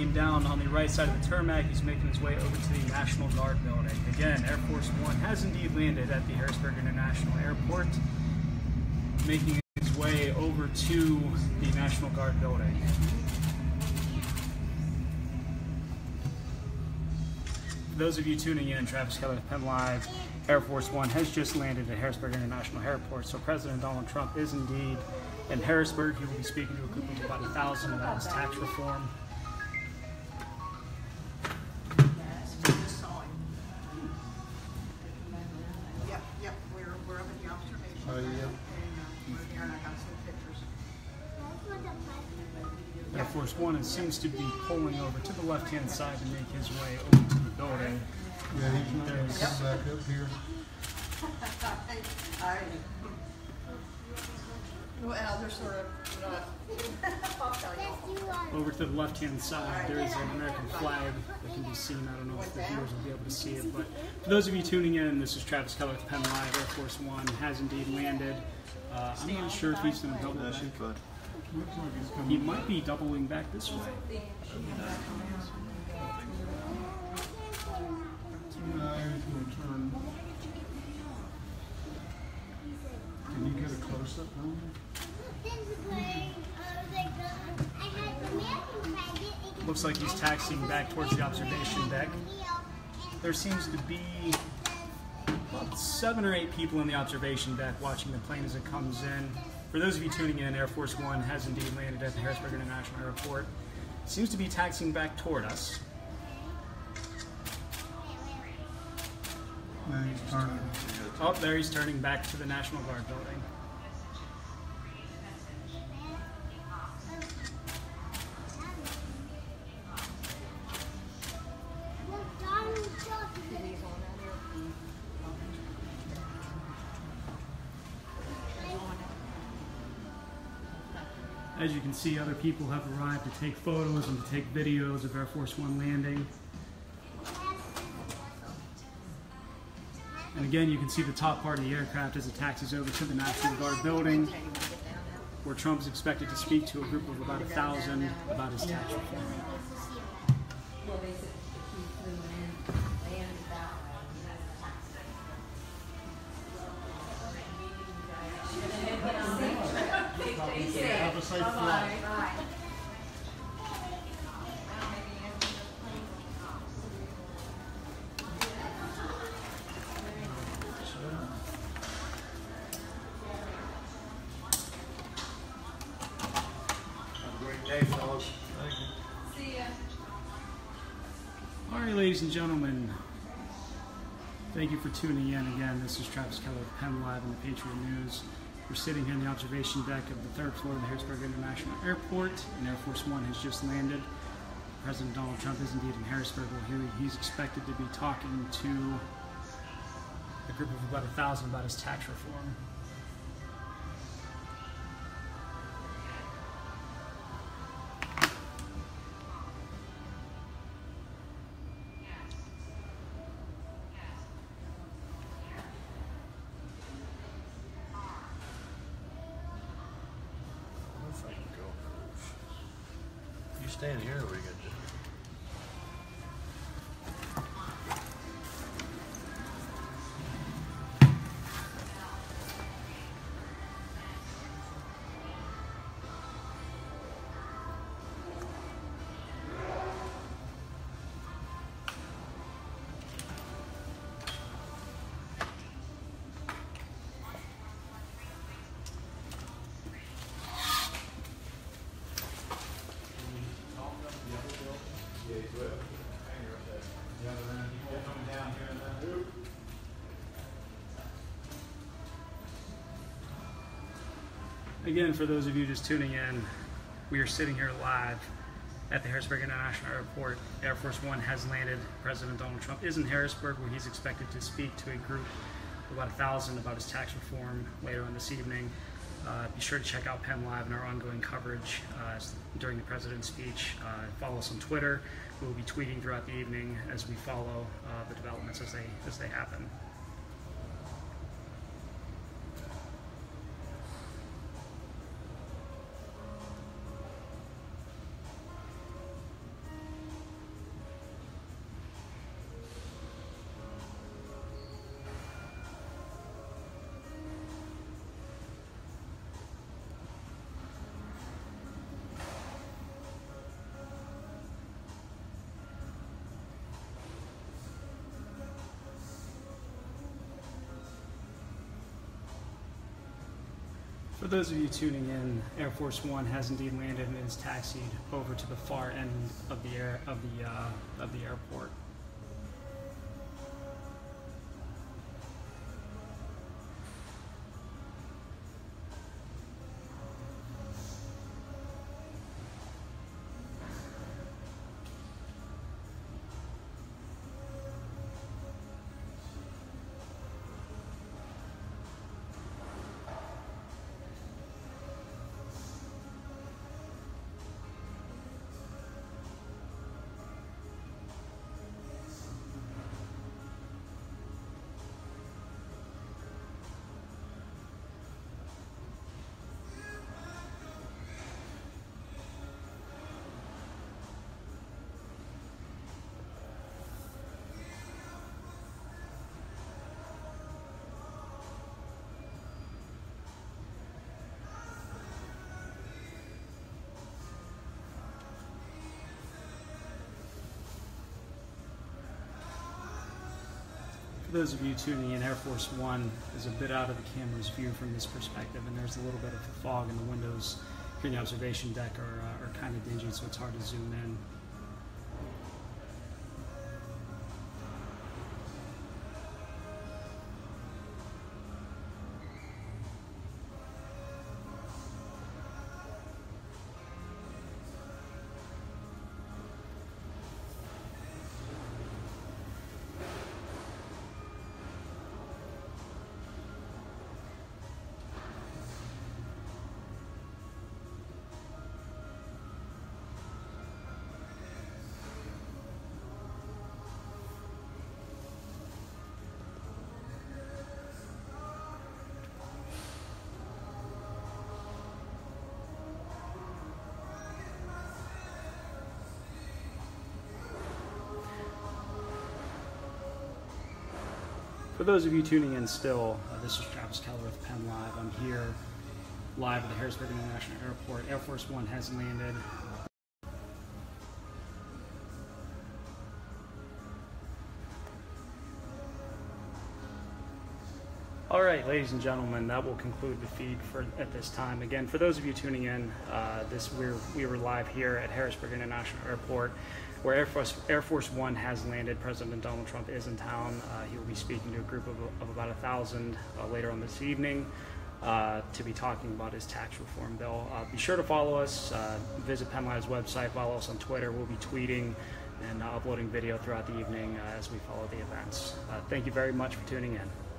came down on the right side of the tarmac. He's making his way over to the National Guard building. Again, Air Force One has indeed landed at the Harrisburg International Airport, making his way over to the National Guard building. For those of you tuning in, Travis Keller with PennLive, Air Force One has just landed at Harrisburg International Airport. So President Donald Trump is indeed in Harrisburg. He will be speaking to a group of about 1,000 about his tax reform. Yep, we're up at the observation. Oh, yeah. And we're here and I have some pictures. Air Force One seems to be pulling over to the left-hand side to make his way over to the building. Yeah, he's not going to come back up here. Well, they're sort of, I'll tell you. Over to the left-hand side, there is an American flag that can be seen. I don't know if the viewers will be able to see it, but for those of you tuning in, this is Travis Keller with PennLive. Air Force One has indeed landed. I'm not sure if he's going to double back. Looks like he's coming. He might be doubling back this way. No, he's going to turn. Can you get a close-up on him? Looks like he's taxiing back towards the observation deck. There seems to be about 7 or 8 people in the observation deck watching the plane as it comes in. For those of you tuning in, Air Force One has indeed landed at the Harrisburg International Airport. Seems to be taxiing back toward us. Now he's turning. Oh, there he's turning back to the National Guard building. As you can see, other people have arrived to take photos and to take videos of Air Force One landing. And again, you can see the top part of the aircraft as it taxis over to the National Guard building, where Trump is expected to speak to a group of about 1,000 about his tax reform. Have a safe flight. Hey, fellas. Thank you. See ya. All right, ladies and gentlemen, thank you for tuning in again. This is Travis Keller with PennLive and the Patriot News. We're sitting here in the observation deck of the 3rd floor of the Harrisburg International Airport, and Air Force One has just landed. President Donald Trump is indeed in Harrisburg. He's expected to be talking to a group of about 1,000 about his tax reform. You stand here, or we got Again, for those of you just tuning in, we are sitting here live at the Harrisburg International Airport. Air Force One has landed. President Donald Trump is in Harrisburg, where he's expected to speak to a group of about 1,000 about his tax reform later on this evening. Be sure to check out PennLive and our ongoing coverage during the president's speech. Follow us on Twitter. We will be tweeting throughout the evening as we follow the developments as they happen. For those of you tuning in, Air Force One has indeed landed and is taxied over to the far end of the airport. For those of you tuning in, Air Force One is a bit out of the camera's view from this perspective, and there's a little bit of fog, and the windows here in the observation deck are kind of dingy, so it's hard to zoom in. For those of you tuning in still, this is Travis Keller with PennLive. I'm here live at the Harrisburg International Airport. Air Force One has landed. All right, ladies and gentlemen, that will conclude the feed at this time. Again, for those of you tuning in, we were live here at Harrisburg International Airport, where Air Force One has landed. President Donald Trump is in town. He will be speaking to a group of about 1,000 later on this evening to be talking about his tax reform bill. Be sure to follow us. Visit PennLive's website. Follow us on Twitter. We'll be tweeting and uploading video throughout the evening as we follow the events. Thank you very much for tuning in.